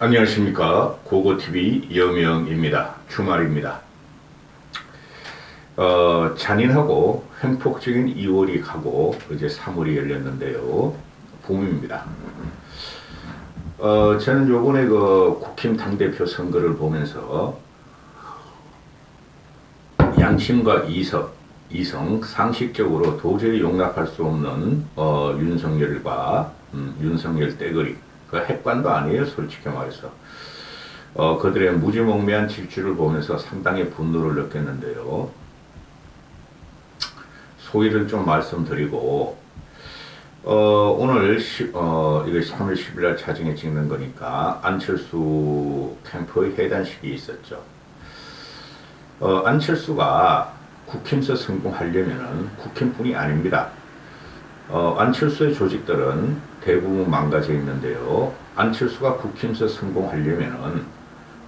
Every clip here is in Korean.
안녕하십니까. 고고TV 여명입니다. 주말입니다. 잔인하고 횡폭적인 2월이 가고 이제 3월이 열렸는데요. 봄입니다. 저는 요번에 국힘 당대표 선거를 보면서 양심과 이성, 상식적으로 도저히 용납할 수 없는 윤석열과 윤석열 떼거리, 그 핵관도 아니에요, 솔직히 말해서. 그들의 무지몽매한 질주를 보면서 상당히 분노를 느꼈는데요. 소위를 좀 말씀드리고, 오늘 이거 3월 10일 날 자정에 찍는 거니까 안철수 캠프의 해단식이 있었죠. 안철수가 국힘에서 성공하려면은 국힘뿐이 아닙니다. 안철수의 조직들은 대부분 망가져 있는데요. 안철수가 국힘에서 성공하려면은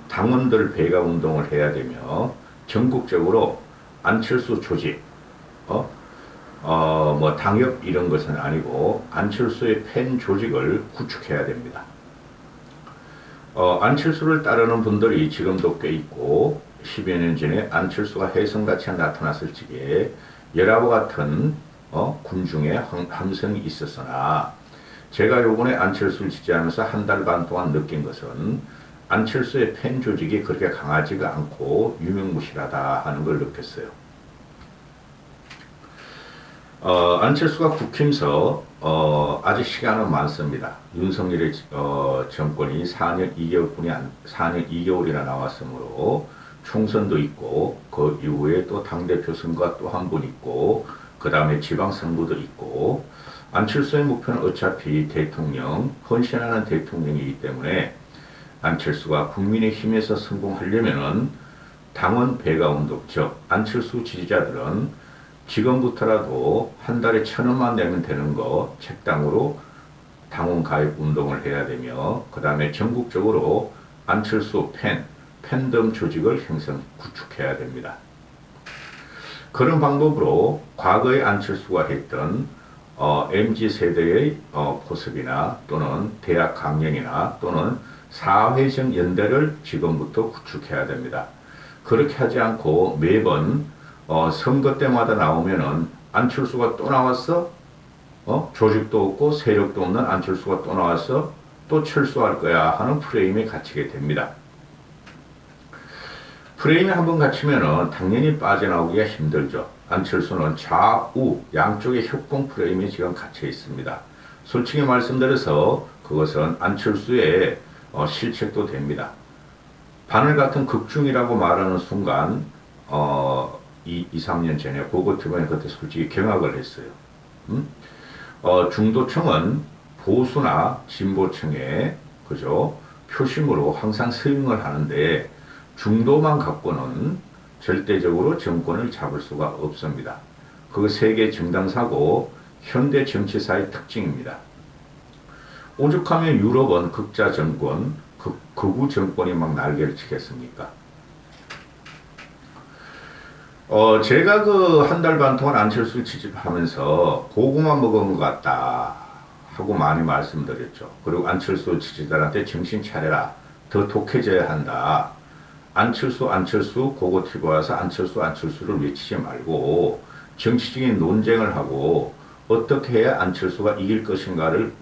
당원들 배가 운동을 해야 되며 전국적으로 안철수 조직, 뭐 당협 이런 것은 아니고 안철수의 팬 조직을 구축해야 됩니다. 안철수를 따르는 분들이 지금도 꽤 있고 10여 년 전에 안철수가 혜성같이 나타났을 적에 열화와 같은 군중의 함성이 있었으나 제가 요번에 안철수를 지지하면서 한 달 반 동안 느낀 것은 안철수의 팬 조직이 그렇게 강하지가 않고 유명무실하다 하는 걸 느꼈어요. 안철수가 국힘서 아직 시간은 많습니다. 윤석열의 정권이 4년 2개월이나 나왔으므로 총선도 있고 그 이후에 또 당대표 선거가 또 한 번 있고 그 다음에 지방선거도 있고 안철수의 목표는 어차피 대통령, 헌신하는 대통령이기 때문에 안철수가 국민의힘에서 성공하려면은 당원 배가 운동, 즉 안철수 지지자들은 지금부터라도 한 달에 1,000원만 내면 되는 거 책당으로 당원 가입 운동을 해야 되며 그 다음에 전국적으로 안철수 팬덤 조직을 구축해야 됩니다. 그런 방법으로 과거의 안철수가 했던 MZ세대의 포섭이나 또는 대학 강연이나 또는 사회적 연대를 지금부터 구축해야 됩니다. 그렇게 하지 않고 매번 선거 때마다 나오면은 안철수가 또 나왔어? 조직도 없고 세력도 없는 안철수가 또 나왔어? 또 철수할 거야 하는 프레임에 갇히게 됩니다. 프레임이 한번 갇히면은 당연히 빠져나오기가 힘들죠. 안철수는 좌우 양쪽의 협공 프레임에 지금 갇혀 있습니다. 솔직히 말씀드려서 그것은 안철수의 실책도 됩니다. 바늘 같은 극중이라고 말하는 순간 2, 3년 전에 고거트변에 그때 솔직히 경악을 했어요. 중도층은 보수나 진보층의 그죠 표심으로 항상 스윙을 하는데 중도만 갖고는 절대적으로 정권을 잡을 수가 없습니다. 그 세계 정당사고 현대 정치사의 특징입니다. 오죽하면 유럽은 극자 정권, 극우 정권이 막 날개를 치겠습니까? 제가 그 한 달 반 동안 안철수 지지하면서 고구마 먹은 것 같다 하고 많이 말씀드렸죠. 그리고 안철수 지지자들한테 정신 차려라. 더 독해져야 한다. 안철수 고고티브 와서 안철수를 외치지 말고 정치적인 논쟁을 하고 어떻게 해야 안철수가 이길 것인가를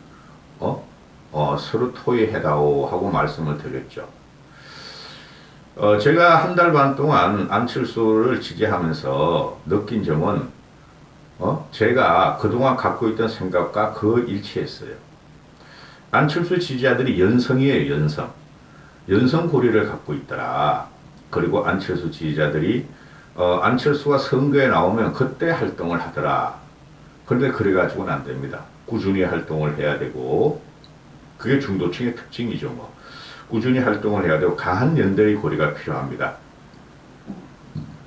서로 토의해다오 하고 말씀을 드렸죠. 제가 한 달 반 동안 안철수를 지지하면서 느낀 점은 제가 그동안 갖고 있던 생각과 일치했어요. 안철수 지지자들이 연성이에요, 연성 고리를 갖고 있더라. 그리고 안철수 지지자들이 안철수가 선거에 나오면 그때 활동을 하더라. 그런데 그래가지고는 안 됩니다. 꾸준히 활동을 해야 되고 그게 중도층의 특징이죠. 뭐 꾸준히 활동을 해야 되고 강한 연대의 고리가 필요합니다.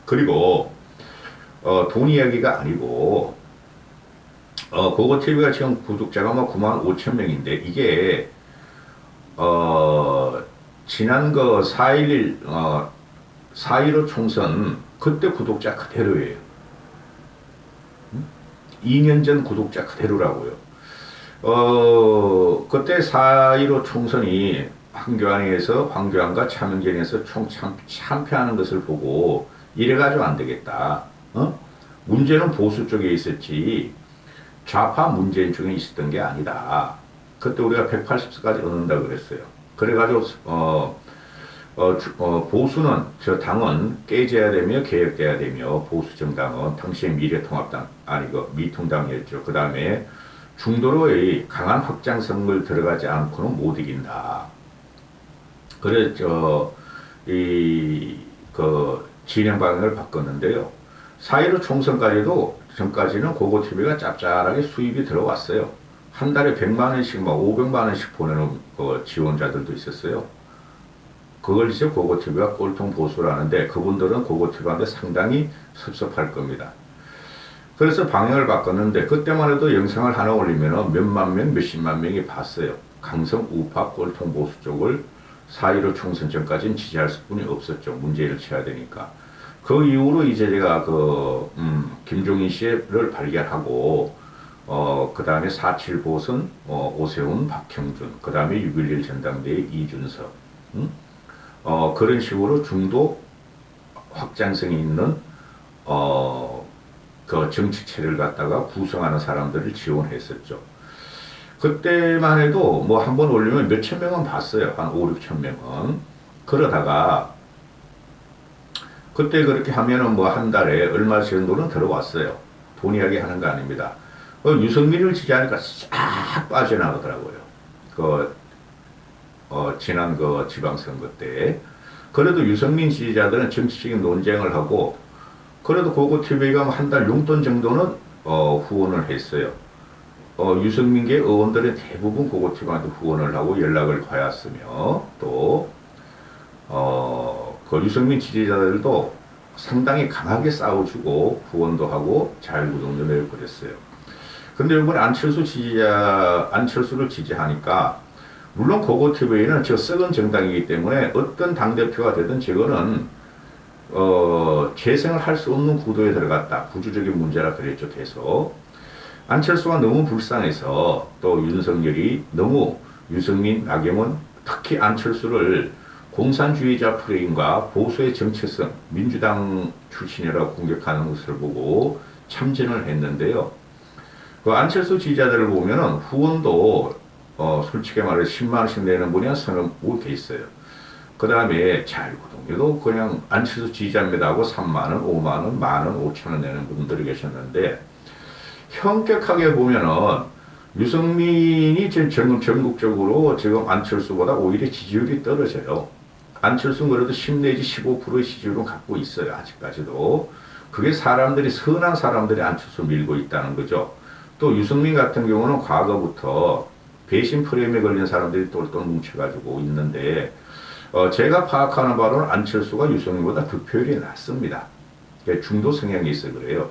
그리고 돈 이야기가 아니고 고고TV가 지금 구독자가 뭐 95,000명인데 이게 지난 4.15 총선 그때 구독자 그대로예요. 2년 전 구독자 그대로라고요. 그때 4.15 총선이 황교안에서 황교안과 차명진에서 참패하는 것을 보고 이래가지고 안 되겠다. 문제는 보수 쪽에 있었지 좌파 문재인 쪽에 있었던 게 아니다. 그때 우리가 180석까지 얻는다 그랬어요. 그래가지고 보수는 저 당은 깨져야 되며 개혁돼야 되며 보수 정당은 당시의 미래통합당 아니고 미통당이었죠. 그 다음에 중도로의 강한 확장성을 들어가지 않고는 못 이긴다. 그래 그 진행 방향을 바꿨는데요. 4.15 총선까지도 전까지는 고고TV가 짭짤하게 수입이 들어왔어요. 한 달에 100만 원씩 막 500만 원씩 보내는 그 지원자들도 있었어요. 그걸 이제 고고TV가 꼴통 보수라는데 그분들은 고고TV한테 상당히 섭섭할 겁니다. 그래서 방향을 바꿨는데 그때만 해도 영상을 하나 올리면 몇만 명, 몇십만 명이 봤어요. 강성 우파 꼴통 보수 쪽을 4.15 총선 전까지는 지지할 수뿐이 없었죠. 문제를 쳐야 되니까. 그 이후로 이제 제가 김종인 씨를 발견하고 그 다음에 4.7 보선 오세훈, 박형준, 그 다음에 6.11 전당대회 이준석, 그런 식으로 중도 확장성이 있는 그 정치 체를 갖다가 구성하는 사람들을 지원했었죠. 그때만 해도 뭐 한 번 올리면 몇천 명은 봤어요. 한 5, 6천 명은. 그러다가 그때 그렇게 하면은 뭐 한 달에 얼마 정도는 들어왔어요. 돈 이야기 하는 거 아닙니다. 유승민을 지지하니까 싹 빠져나가더라고요. 지난 그 지방선거 때. 그래도 유승민 지지자들은 정치적인 논쟁을 하고, 그래도 고고TV가 한 달 용돈 정도는, 후원을 했어요. 유승민계 의원들은 대부분 고고TV한테 후원을 하고 연락을 하였으며, 또, 그 유승민 지지자들도 상당히 강하게 싸워주고 후원도 하고 자율구동도 내고 그랬어요. 근데 이번에 안철수를 지지하니까, 물론 고고TV는 저 썩은 정당이기 때문에 어떤 당대표가 되든 저거는, 재생을 할 수 없는 구도에 들어갔다. 구조적인 문제라 그랬죠, 계속. 안철수가 너무 불쌍해서 또 윤석열이 너무 유승민, 나경원, 특히 안철수를 공산주의자 프레임과 보수의 정체성, 민주당 출신이라고 공격하는 것을 보고 참전을 했는데요. 그 안철수 지지자들을 보면은 후원도 솔직히 말해 10만 원씩 내는 분이 한 서너 분 계셨어요. 그 다음에 자율구동료도 그냥 안철수 지지자입니다 하고 3만 원, 5만 원, 만 원, 5천 원 내는 분들이 계셨는데 현격하게 보면은 유승민이 지금 전국적으로 지금 안철수보다 오히려 지지율이 떨어져요. 안철수는 그래도 10 내지 15%의 지지율을 갖고 있어요. 아직까지도. 그게 선한 사람들이 안철수 밀고 있다는 거죠. 또 유승민 같은 경우는 과거부터 배신 프레임에 걸린 사람들이 똘똘 뭉쳐가지고 있는데 제가 파악하는 바로는 안철수가 유승민보다 득표율이 낮습니다. 중도 성향이 있어 그래요.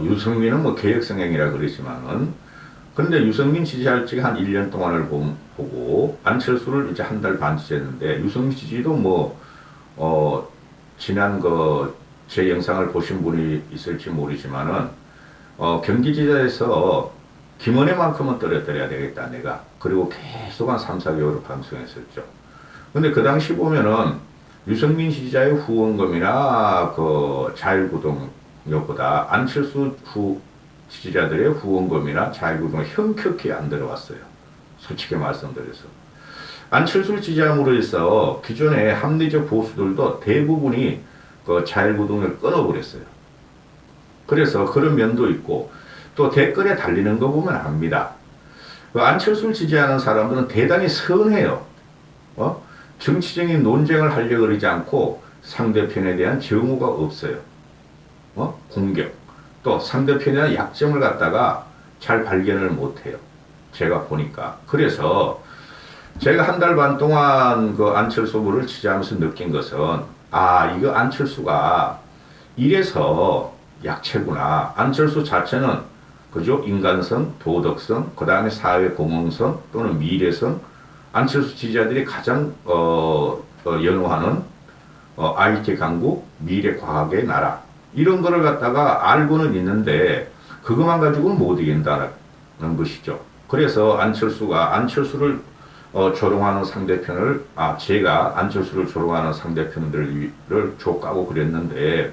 유승민은 뭐 개혁 성향이라 그러지만은 근데 유승민 지지할 적에 한 1년 동안을 보고 안철수를 이제 한 달 반 지지했는데 유승민 지지도 뭐 지난 제 영상을 보신 분이 있을지 모르지만은 경기 지자에서 김은혜만큼은 떨어뜨려야 되겠다 내가. 그리고 계속 한 3, 4개월을 방송했었죠. 근데 그 당시 보면은 유승민 지지자의 후원금이나 그 자율구동료보다 안철수 지지자들의 후원금이나 자율구동이 현격히 안 들어왔어요. 솔직히 말씀드려서. 안철수를 지지함으로 해서 기존의 합리적 보수들도 대부분이 그 자율구동을 끊어버렸어요. 그래서 그런 면도 있고 또 댓글에 달리는 거 보면 압니다. 그 안철수를 지지하는 사람들은 대단히 선해요. 정치적인 논쟁을 하려고 그러지 않고 상대편에 대한 정오가 없어요. 공격. 또 상대편에 대한 약점을 갖다가 잘 발견을 못해요. 제가 보니까. 그래서 제가 한 달 반 동안 그 안철수 후보를 지지하면서 느낀 것은 이거 안철수가 이래서 약체구나. 안철수 자체는 그죠? 인간성, 도덕성, 그 다음에 사회 공헌성 또는 미래성, 안철수 지지자들이 가장 연호하는 IT 강국, 미래 과학의 나라 이런 거를 갖다가 알고는 있는데 그것만 가지고는 못 이긴다는 것이죠. 그래서 안철수를 조롱하는 상대편을, 제가 안철수를 조롱하는 상대편들을 족가고 그랬는데,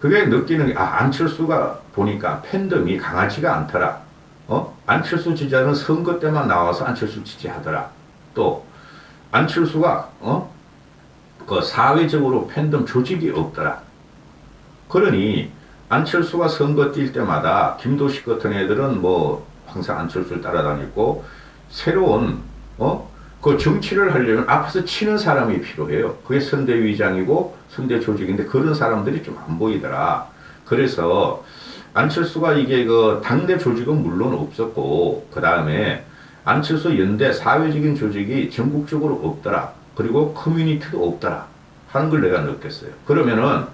그게 느끼는 게, 안철수가 보니까 팬덤이 강하지가 않더라. 안철수 지지자는 선거 때만 나와서 안철수 지지하더라. 또, 안철수가, 그 사회적으로 팬덤 조직이 없더라. 그러니, 안철수가 선거 뛸 때마다 김도식 같은 애들은 뭐, 항상 안철수를 따라다니고, 새로운, 그 정치를 하려면 앞에서 치는 사람이 필요해요. 그게 선대위장이고 선대 조직인데 그런 사람들이 좀 안 보이더라. 그래서 안철수가 이게 그 당내 조직은 물론 없었고, 그 다음에 안철수 연대 사회적인 조직이 전국적으로 없더라. 그리고 커뮤니티도 없더라. 하는 걸 내가 느꼈어요. 그러면은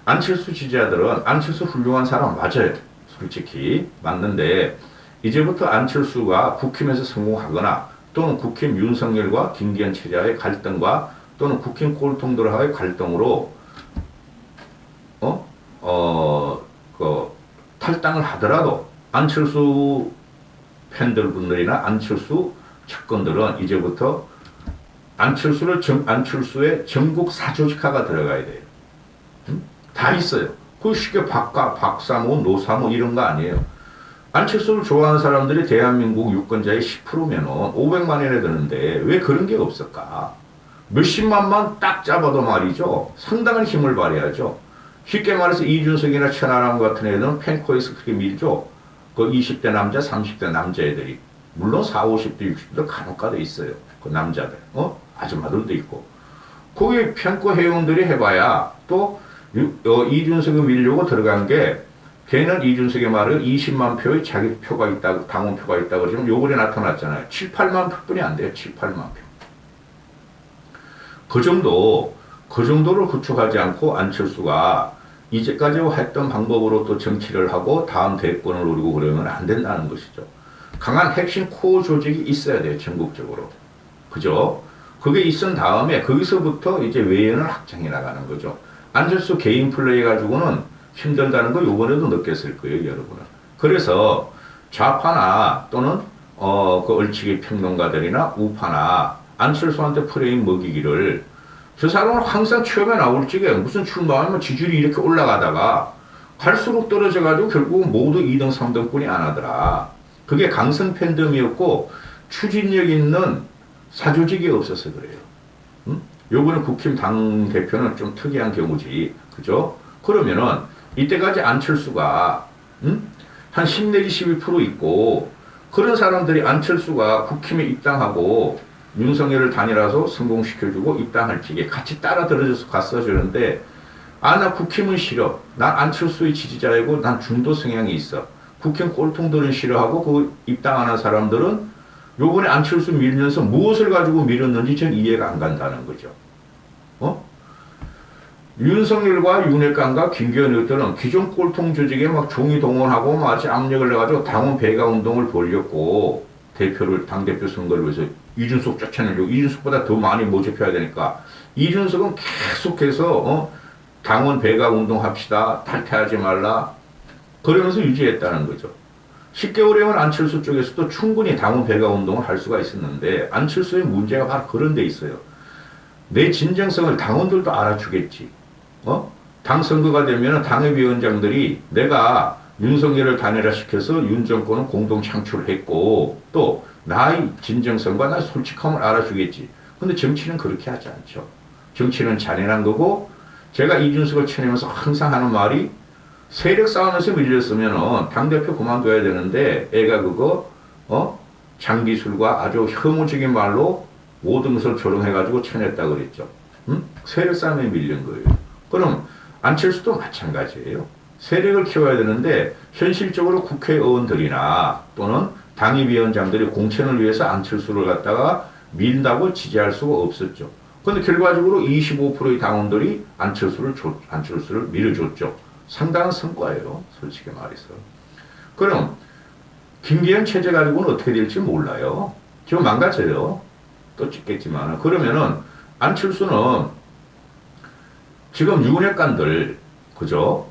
안철수 지지자들은 안철수 훌륭한 사람 맞아요. 솔직히 맞는데 이제부터 안철수가 국힘에서 성공하거나 또는 국힘 윤석열과 김기현 체제와의 갈등과 또는 국힘 꼴통들과의 갈등으로 탈당을 하더라도 안철수 팬들분들이나 안철수 측근들은 이제부터 안철수의 전국 사조직화가 들어가야 돼요. 다 있어요. 그 쉽게 박사모, 노사모 이런 거 아니에요. 안철수를 좋아하는 사람들이 대한민국 유권자의 10%면 500만이나 되는데 왜 그런 게 없을까? 몇십만만 딱 잡아도 말이죠. 상당한 힘을 발휘하죠. 쉽게 말해서 이준석이나 천하람 같은 애들은 펜코에서 그렇게 밀죠. 그 20대 남자, 30대 남자애들이. 물론 40, 50대, 60대 간혹가다 있어요. 그 남자들. 아줌마들도 있고. 거기 펜코 회원들이 해봐야 또 이준석이 밀려고 들어간 게 걔는 이준석의 말을 20만 표의 자기 표가 있다, 당원 표가 있다 그러지만 요번에 나타났잖아요. 7, 8만 표뿐이 안 돼요. 7, 8만 표. 그 정도를 구축하지 않고 안철수가 이제까지 했던 방법으로 또 정치를 하고 다음 대권을 노리고 그러면 안 된다는 것이죠. 강한 핵심 코어 조직이 있어야 돼요. 전국적으로. 그죠? 그게 있은 다음에 거기서부터 이제 외연을 확장해 나가는 거죠. 안철수 개인 플레이 가지고는 힘들다는 거 요번에도 느꼈을 거예요, 여러분은. 그래서 좌파나 또는 그 얼치기 평론가들이나 우파나 안철수한테 프레임 먹이기를 저 사람은 항상 처음에 나올 적에 무슨 출마하면 지지율이 이렇게 올라가다가 갈수록 떨어져가지고 결국은 모두 2등, 3등뿐이 안 하더라. 그게 강성 팬덤이었고 추진력 있는 사조직이 없어서 그래요. 요번에 국힘 당대표는 좀 특이한 경우지. 그죠? 그러면은 이때까지 안철수가 한 10 내지 12% 있고 그런 사람들이 안철수가 국힘에 입당하고 윤석열을 단일화해서 성공시켜주고 입당할 적에 같이 따라 들어줘서 갔어주는데 나 국힘은 싫어. 난 안철수의 지지자이고 난 중도 성향이 있어. 국힘 꼴통들은 싫어하고 그 입당하는 사람들은 요번에 안철수 밀면서 무엇을 가지고 밀었는지 전 이해가 안 간다는 거죠. 윤석열과 윤핵관과 김기현 의원들은 기존 꼴통 조직에 막 종이 동원하고 마치 압력을 해가지고 당원 배가 운동을 벌였고 대표를 당대표 선거를 위해서 이준석 쫓아내려고 이준석보다 더 많이 모집해야 되니까 이준석은 계속해서 당원 배가 운동합시다. 탈퇴하지 말라. 그러면서 유지했다는 거죠. 10개월이면 안철수 쪽에서도 충분히 당원 배가 운동을 할 수가 있었는데 안철수의 문제가 바로 그런 데 있어요. 내 진정성을 당원들도 알아주겠지. 당 선거가 되면 당협위원장들이 내가 윤석열을 단일화시켜서 윤 정권은 공동 창출했고 또 나의 진정성과 나의 솔직함을 알아주겠지. 근데 정치는 그렇게 하지 않죠. 정치는 잔인한 거고 제가 이준석을 쳐내면서 항상 하는 말이 세력 싸움에서 밀렸으면 당대표 그만둬야 되는데 애가 그거 장기술과 아주 혐오적인 말로 모든 것을 조롱해가지고 쳐냈다 그랬죠. 세력 싸움에 밀린 거예요. 그럼 안철수도 마찬가지예요. 세력을 키워야 되는데 현실적으로 국회의원들이나 또는 당협위원장들이 공천을 위해서 안철수를 갖다가 밀다고 지지할 수가 없었죠. 그런데 결과적으로 25%의 당원들이 안철수를 밀어줬죠. 상당한 성과예요. 솔직히 말해서. 그럼 김기현 체제 가지고는 어떻게 될지 몰라요. 지금 망가져요. 또 찍겠지만. 그러면은 안철수는 지금 윤핵관들 그죠?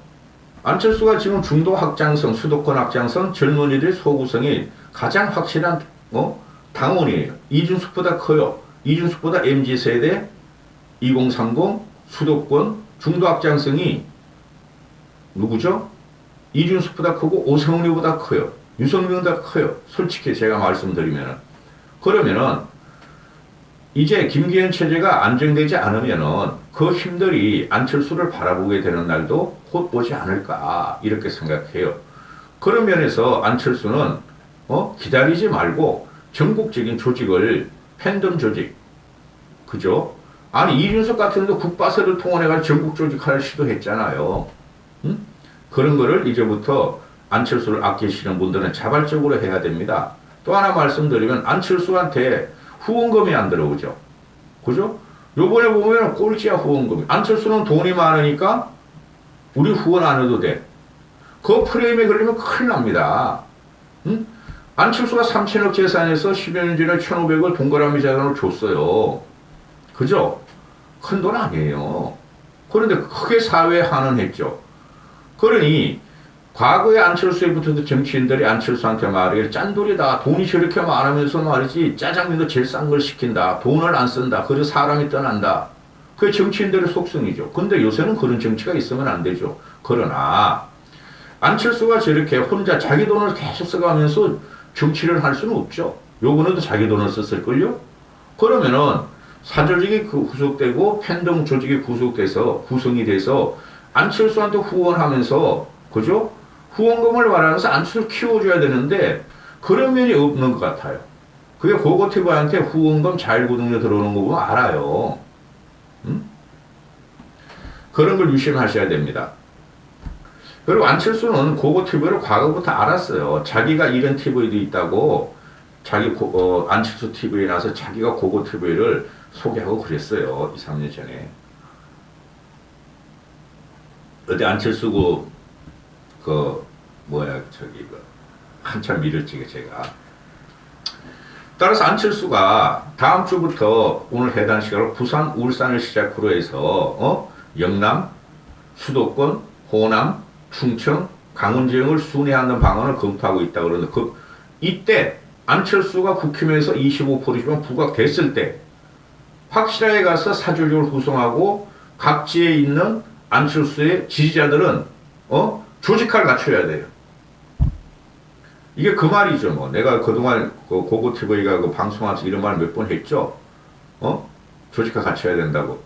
안철수가 지금 중도 확장성, 수도권 확장성, 젊은이들의 소구성이 가장 확실한 당원이에요. 이준석보다 커요. 이준석보다 MZ세대, 2030, 수도권, 중도 확장성이 누구죠? 이준석보다 크고 오세훈이보다 커요. 유승민보다 커요. 솔직히 제가 말씀드리면은. 그러면은 이제 김기현 체제가 안정되지 않으면은 그 힘들이 안철수를 바라보게 되는 날도 곧 오지 않을까 이렇게 생각해요. 그런 면에서 안철수는 기다리지 말고 전국적인 조직을 팬덤 조직 그죠? 아니 이준석 같은 데도 국바서를 통원해가지고 전국 조직할 시도했잖아요. 응? 그런 거를 이제부터 안철수를 아끼시는 분들은 자발적으로 해야 됩니다. 또 하나 말씀드리면 안철수한테 후원금이 안 들어오죠. 그죠? 요번에 보면 꼴찌야 후원금이. 안철수는 돈이 많으니까 우리 후원 안 해도 돼. 그 프레임에 걸리면 큰일 납니다. 응? 안철수가 3천억 재산에서 10여 년 전에 1,500을 동그라미 재산으로 줬어요. 그죠? 큰 돈 아니에요. 그런데 크게 사회에 환원했죠. 그러니 과거에 안철수에 붙었던 정치인들이 안철수한테 말이에요. 짠돌이다. 돈이 저렇게 많으면서 말이지 짜장면도 제일 싼 걸 시킨다. 돈을 안 쓴다. 그래서 사람이 떠난다. 그게 정치인들의 속성이죠. 근데 요새는 그런 정치가 있으면 안 되죠. 그러나 안철수가 저렇게 혼자 자기 돈을 계속 써가면서 정치를 할 수는 없죠. 요번에도 자기 돈을 썼을걸요? 그러면은 사조직이 구속되고 팬덤 조직이 구성이 돼서 안철수한테 후원하면서 그죠? 후원금을 말하면서 안철수를 키워줘야 되는데 그런 면이 없는 것 같아요. 그게 고고티브한테 후원금 자율구독료 들어오는 거 보면 알아요. 응? 그런 걸 유심하셔야 됩니다. 그리고 안철수는 고고티브를 과거부터 알았어요. 자기가 이런 TV도 있다고 안철수 TV에 나서 자기가 고고티브를 소개하고 그랬어요. 2, 3년 전에. 어디 안철수 한참 밀었지, 제가. 따라서 안철수가 다음 주부터 오늘 해당 시간으로 부산, 울산을 시작으로 해서, 영남, 수도권, 호남, 충청, 강원 지역을 순회하는 방안을 검토하고 있다고 그러는데, 이때 안철수가 국힘에서 25%지만 부각됐을 때, 확실하게 가서 사주력을 구성하고 각지에 있는 안철수의 지지자들은, 조직화를 갖춰야 돼요. 이게 그 말이죠, 뭐. 내가 그동안 고고TV가 방송하면서 이런 말 몇 번 했죠? 조직화 갖춰야 된다고.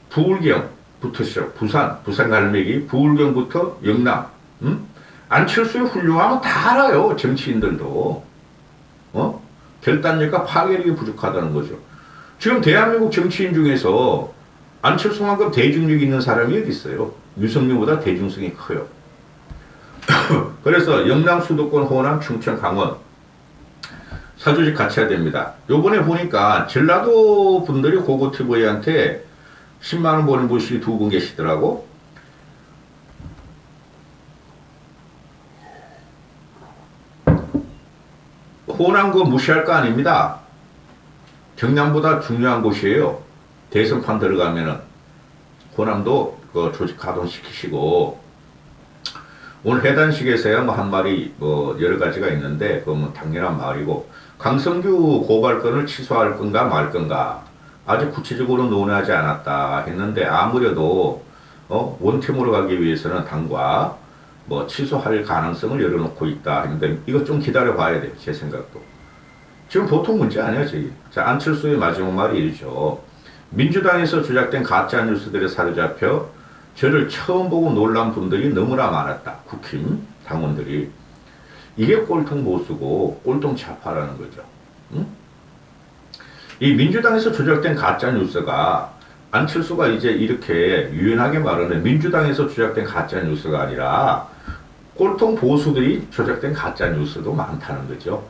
부울경부터 시작, 부산 갈매기, 부울경부터 영남, 안철수의 훌륭함은 다 알아요, 정치인들도. 결단력과 파괴력이 부족하다는 거죠. 지금 대한민국 정치인 중에서 안철수만큼 대중력 있는 사람이 어디 있어요? 유승민보다 대중성이 커요. 그래서 영남, 수도권, 호남, 충청, 강원 사조직 갖춰야 됩니다. 요번에 보니까 전라도 분들이 고고TV한테 10만원 버는 분이 2분 계시더라고. 호남 거 무시할 거 아닙니다. 경남보다 중요한 곳이에요. 대선판 들어가면은 호남도 조직 가동시키시고, 오늘 해단식에서야 한 말이 여러 가지가 있는데 그건 당연한 말이고, 강성규 고발건을 취소할 건가 말 건가 아직 구체적으로 논의하지 않았다 했는데, 아무래도 원팀으로 가기 위해서는 당과 취소할 가능성을 열어놓고 있다 했는데, 이거 좀 기다려 봐야 돼요. 제 생각도. 지금 보통 문제 아니에요, 저기. 자, 안철수의 마지막 말이 이러죠. 민주당에서 조작된 가짜 뉴스들에 사로잡혀 저를 처음 보고 놀란 분들이 너무나 많았다. 국힘 당원들이. 이게 꼴통 보수고 꼴통 좌파라는 거죠. 응? 이 민주당에서 조작된 가짜 뉴스가, 안철수가 이제 이렇게 유연하게 말하는 민주당에서 조작된 가짜 뉴스가 아니라 꼴통 보수들이 조작된 가짜 뉴스도 많다는 거죠.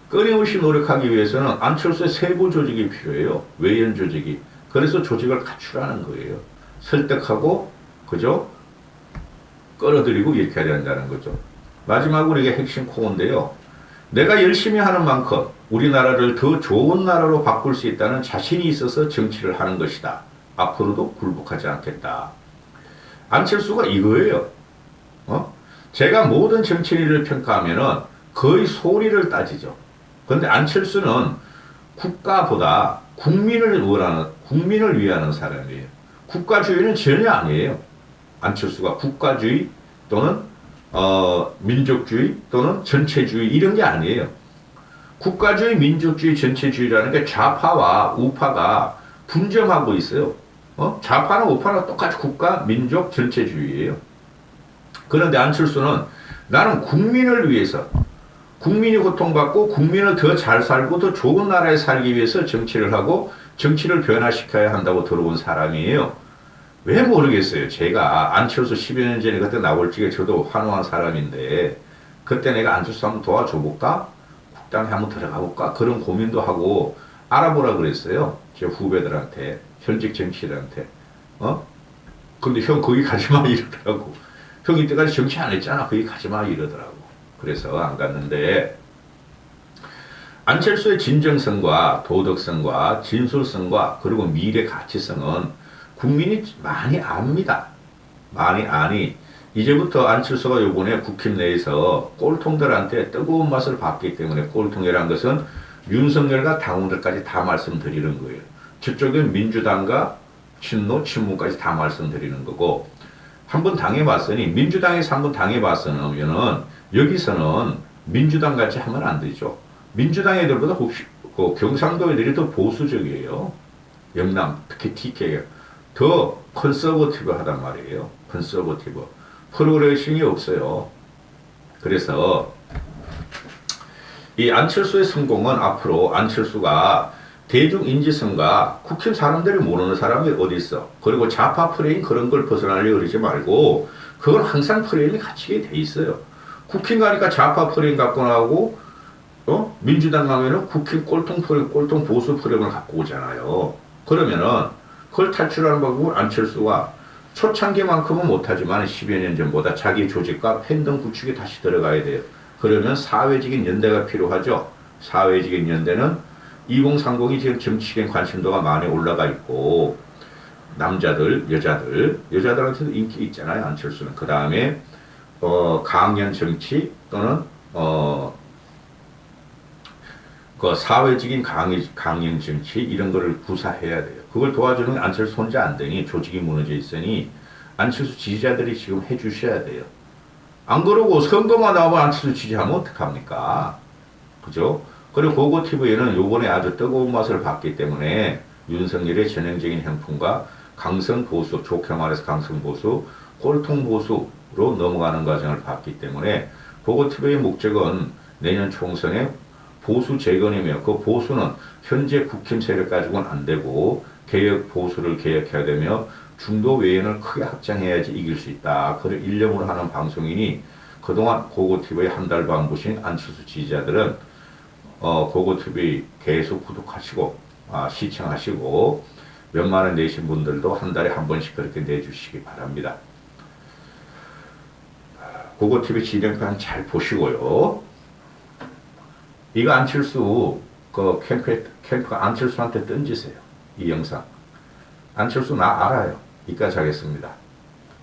끊임없이 노력하기 위해서는 안철수의 세부 조직이 필요해요. 외연 조직이. 그래서 조직을 갖추라는 거예요. 설득하고, 그죠? 끌어들이고 이렇게 해야 된다는 거죠. 마지막으로 이게 핵심 코어인데요. 내가 열심히 하는 만큼 우리나라를 더 좋은 나라로 바꿀 수 있다는 자신이 있어서 정치를 하는 것이다. 앞으로도 굴복하지 않겠다. 안철수가 이거예요. 제가 모든 정치인을 평가하면은 거의 소리를 따지죠. 그런데 안철수는 국가보다 국민을 위하는 사람이에요. 국가주의는 전혀 아니에요. 안철수가 국가주의 또는 민족주의 또는 전체주의 이런 게 아니에요. 국가주의, 민족주의, 전체주의라는 게 좌파와 우파가 분점하고 있어요. 좌파나 우파나 똑같이 국가, 민족, 전체주의예요. 그런데 안철수는 나는 국민을 위해서, 국민이 고통받고 국민을 더 잘 살고 더 좋은 나라에 살기 위해서 정치를 하고 정치를 변화시켜야 한다고 들어온 사람이에요. 왜 모르겠어요. 제가 안철수 10여 년 전에 그때 나올 적에 저도 환호한 사람인데 그때 내가 안철수 한번 도와줘볼까? 국당에 한번 들어가 볼까? 그런 고민도 하고 알아보라 그랬어요. 제 후배들한테, 현직 정치인한테. 근데 형 거기 가지마 이러더라고. 형 이때까지 정치 안 했잖아. 거기 가지마 이러더라고. 그래서 안 갔는데 안철수의 진정성과 도덕성과 진솔성과 그리고 미래 가치성은 국민이 많이 압니다. 많이 아니. 이제부터 안철수가 요번에 국힘 내에서 꼴통들한테 뜨거운 맛을 봤기 때문에 꼴통이라는 것은 윤석열과 당원들까지 다 말씀드리는 거예요. 저쪽은 민주당과 친노, 친문까지 다 말씀드리는 거고 한번 당해봤으니 민주당에서 한번 당해봤으면은 여기서는 민주당 같이 하면 안 되죠. 민주당 애들보다 혹시 경상도 애들이 더 보수적이에요. 영남 특히 TK가 더 컨서버티브하단 말이에요. 컨서버티브. 프로그레싱이 없어요. 그래서 이 안철수의 성공은 앞으로 안철수가 대중 인지성과 국힘 사람들이 모르는 사람이 어디 있어. 그리고 좌파 프레임 그런 걸 벗어나려고 그러지 말고 그건 항상 프레임이 갇히게 돼 있어요. 국힘 가니까 좌파 프레임 갖고 나오고 민주당 가면은 국힘 꼴통 프레임, 꼴통 보수 프레임을 갖고 오잖아요. 그러면은 그걸 탈출하는 방법은 안철수가 초창기만큼은 못하지만 10여 년 전보다 자기 조직과 팬덤 구축에 다시 들어가야 돼요. 그러면 사회적인 연대가 필요하죠. 사회적인 연대는 2030이 지금 정치적인 관심도가 많이 올라가 있고 남자들, 여자들한테도 인기 있잖아요. 안철수는. 그 다음에 강연 정치 또는 그 사회적인 강연 정치 이런 거를 구사해야 돼요. 그걸 도와주는 게 안철수 혼자 안 되니 조직이 무너져 있으니 안철수 지지자들이 지금 해주셔야 돼요. 안 그러고 선거만 나오면 안철수 지지하면 어떡합니까? 그죠? 그리고 고고TV에는 요번에 아주 뜨거운 맛을 봤기 때문에 윤석열의 전형적인 형품과 강성보수, 좋게 말해서 강성보수, 꼴통보수로 넘어가는 과정을 봤기 때문에 고고TV의 목적은 내년 총선에 보수 재건이며 그 보수는 현재 국힘 세력 가지고는 안 되고 개혁 보수를 개혁해야 되며 중도 외연을 크게 확장해야지 이길 수 있다. 그를 일념으로 하는 방송이니 그동안 고고TV에 한 달 반 보신 안철수 지지자들은 고고TV 계속 구독하시고 시청하시고 몇만 원 내신 분들도 한 달에 한 번씩 그렇게 내주시기 바랍니다. 고고TV 진행판 잘 보시고요. 이거 안철수 그 캠프가 안철수한테 던지세요. 이 영상. 안철수 나 알아요. 이까지 하겠습니다.